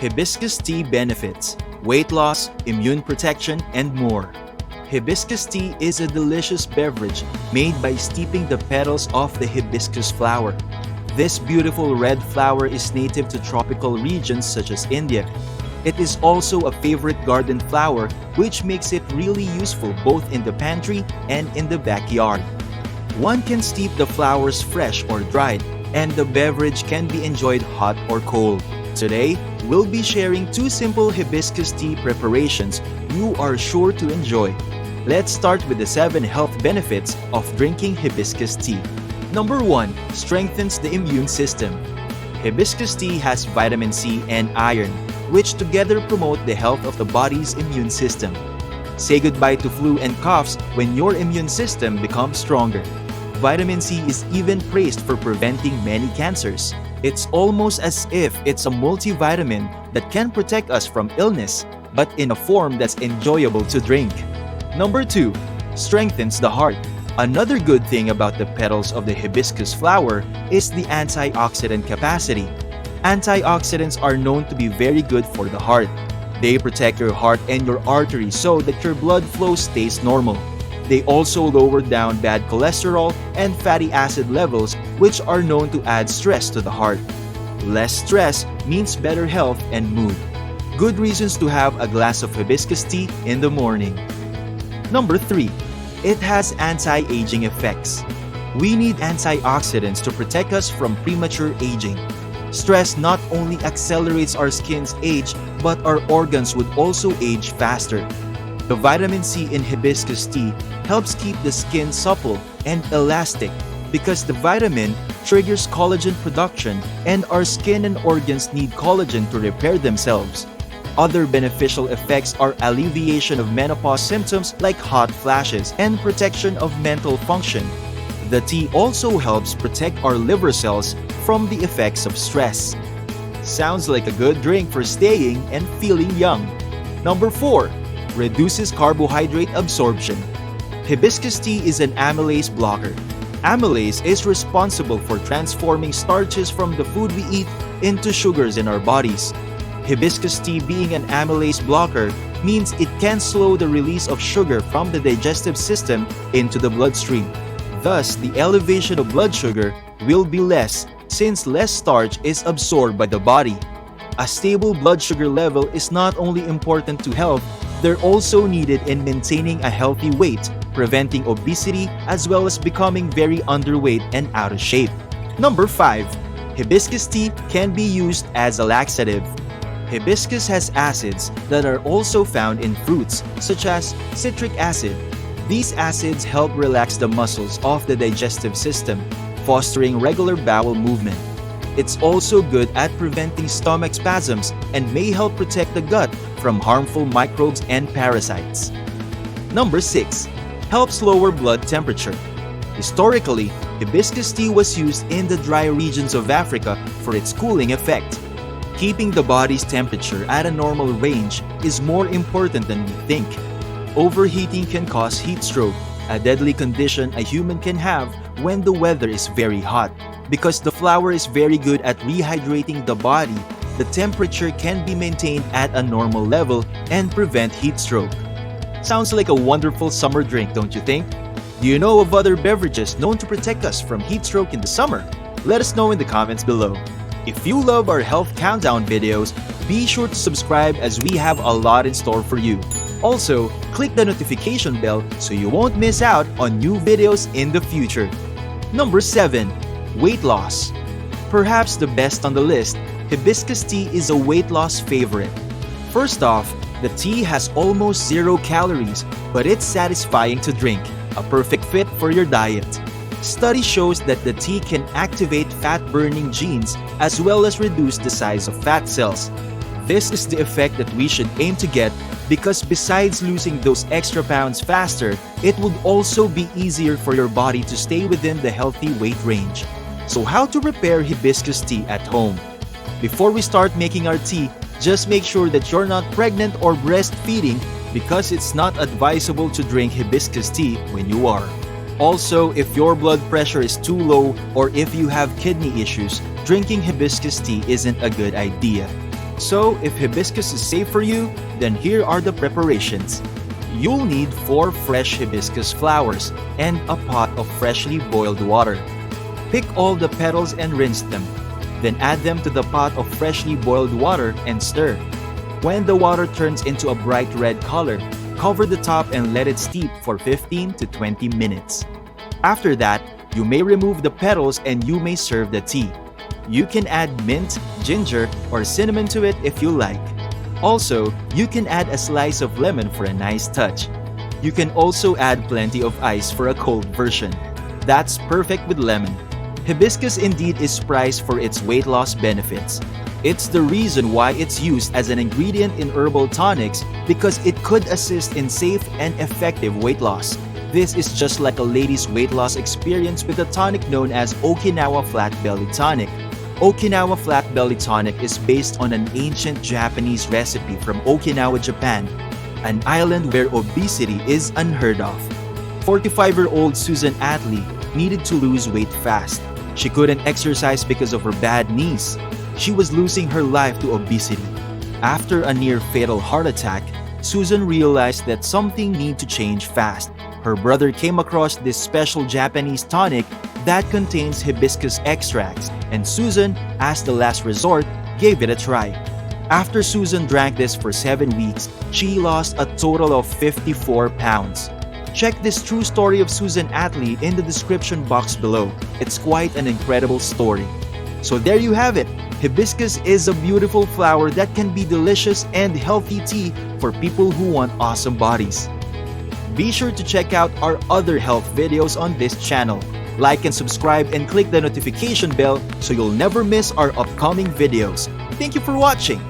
Hibiscus tea benefits, weight loss, immune protection, and more. Hibiscus tea is a delicious beverage made by steeping the petals of the hibiscus flower. This beautiful red flower is native to tropical regions such as India. It is also a favorite garden flower, which makes it really useful both in the pantry and in the backyard. One can steep the flowers fresh or dried, and the beverage can be enjoyed hot or cold. Today, we'll be sharing two simple hibiscus tea preparations you are sure to enjoy. Let's start with the 7 health benefits of drinking hibiscus tea. Number 1. Strengthens the immune system. Hibiscus tea has vitamin C and iron, which together promote the health of the body's immune system. Say goodbye to flu and coughs when your immune system becomes stronger. Vitamin C is even praised for preventing many cancers. It's almost as if it's a multivitamin that can protect us from illness, but in a form that's enjoyable to drink. Number 2. Strengthens the heart. Another good thing about the petals of the hibiscus flower is the antioxidant capacity. Antioxidants are known to be very good for the heart. They protect your heart and your arteries so that your blood flow stays normal. They also lower down bad cholesterol and fatty acid levels, which are known to add stress to the heart. Less stress means better health and mood. Good reasons to have a glass of hibiscus tea in the morning. Number 3. It has anti-aging effects. We need antioxidants to protect us from premature aging. Stress not only accelerates our skin's age, but our organs would also age faster. The vitamin C in hibiscus tea helps keep the skin supple and elastic because the vitamin triggers collagen production, and our skin and organs need collagen to repair themselves. Other beneficial effects are alleviation of menopause symptoms like hot flashes and protection of mental function. The tea also helps protect our liver cells from the effects of stress. Sounds like a good drink for staying and feeling young. Number 4. Reduces carbohydrate absorption. Hibiscus tea is an amylase blocker. Amylase is responsible for transforming starches from the food we eat into sugars in our bodies. Hibiscus tea being an amylase blocker means it can slow the release of sugar from the digestive system into the bloodstream. Thus, the elevation of blood sugar will be less since less starch is absorbed by the body. A stable blood sugar level is not only important to health, they're also needed in maintaining a healthy weight, preventing obesity, as well as becoming very underweight and out of shape. Number 5. Hibiscus tea can be used as a laxative. Hibiscus has acids that are also found in fruits, such as citric acid. These acids help relax the muscles of the digestive system, fostering regular bowel movement. It's also good at preventing stomach spasms and may help protect the gut from harmful microbes and parasites. Number 6. Helps lower blood temperature. Historically, hibiscus tea was used in the dry regions of Africa for its cooling effect. Keeping the body's temperature at a normal range is more important than we think. Overheating can cause heat stroke, a deadly condition a human can have when the weather is very hot. Because the flower is very good at rehydrating the body, the temperature can be maintained at a normal level and prevent heat stroke. Sounds like a wonderful summer drink, don't you think? Do you know of other beverages known to protect us from heat stroke in the summer? Let us know in the comments below. If you love our health countdown videos, be sure to subscribe as we have a lot in store for you. Also, click the notification bell so you won't miss out on new videos in the future. Number 7. Weight loss. Perhaps the best on the list, hibiscus tea is a weight loss favorite. First off, the tea has almost 0 calories, but it's satisfying to drink, a perfect fit for your diet. Study shows that the tea can activate fat-burning genes as well as reduce the size of fat cells. This is the effect that we should aim to get because besides losing those extra pounds faster, it would also be easier for your body to stay within the healthy weight range. So how to prepare hibiscus tea at home? Before we start making our tea, just make sure that you're not pregnant or breastfeeding because it's not advisable to drink hibiscus tea when you are. Also, if your blood pressure is too low or if you have kidney issues, drinking hibiscus tea isn't a good idea. So if hibiscus is safe for you, then here are the preparations. You'll need 4 fresh hibiscus flowers and a pot of freshly boiled water. Pick all the petals and rinse them. Then add them to the pot of freshly boiled water and stir. When the water turns into a bright red color, cover the top and let it steep for 15 to 20 minutes. After that, you may remove the petals and you may serve the tea. You can add mint, ginger, or cinnamon to it if you like. Also, you can add a slice of lemon for a nice touch. You can also add plenty of ice for a cold version. That's perfect with lemon. Hibiscus indeed is prized for its weight loss benefits. It's the reason why it's used as an ingredient in herbal tonics because it could assist in safe and effective weight loss. This is just like a lady's weight loss experience with a tonic known as Okinawa Flat Belly Tonic. Okinawa Flat Belly Tonic is based on an ancient Japanese recipe from Okinawa, Japan, an island where obesity is unheard of. 45-year-old Susan Atley needed to lose weight fast. She couldn't exercise because of her bad knees. She was losing her life to obesity. After a near-fatal heart attack, Susan realized that something needed to change fast. Her brother came across this special Japanese tonic that contains hibiscus extracts, and Susan, as the last resort, gave it a try. After Susan drank this for 7 weeks, she lost a total of 54 pounds. Check this true story of Susan Atley in the description box below. It's quite an incredible story. So there you have it. Hibiscus is a beautiful flower that can be delicious and healthy tea for people who want awesome bodies. Be sure to check out our other health videos on this channel. Like and subscribe and click the notification bell so you'll never miss our upcoming videos. Thank you for watching.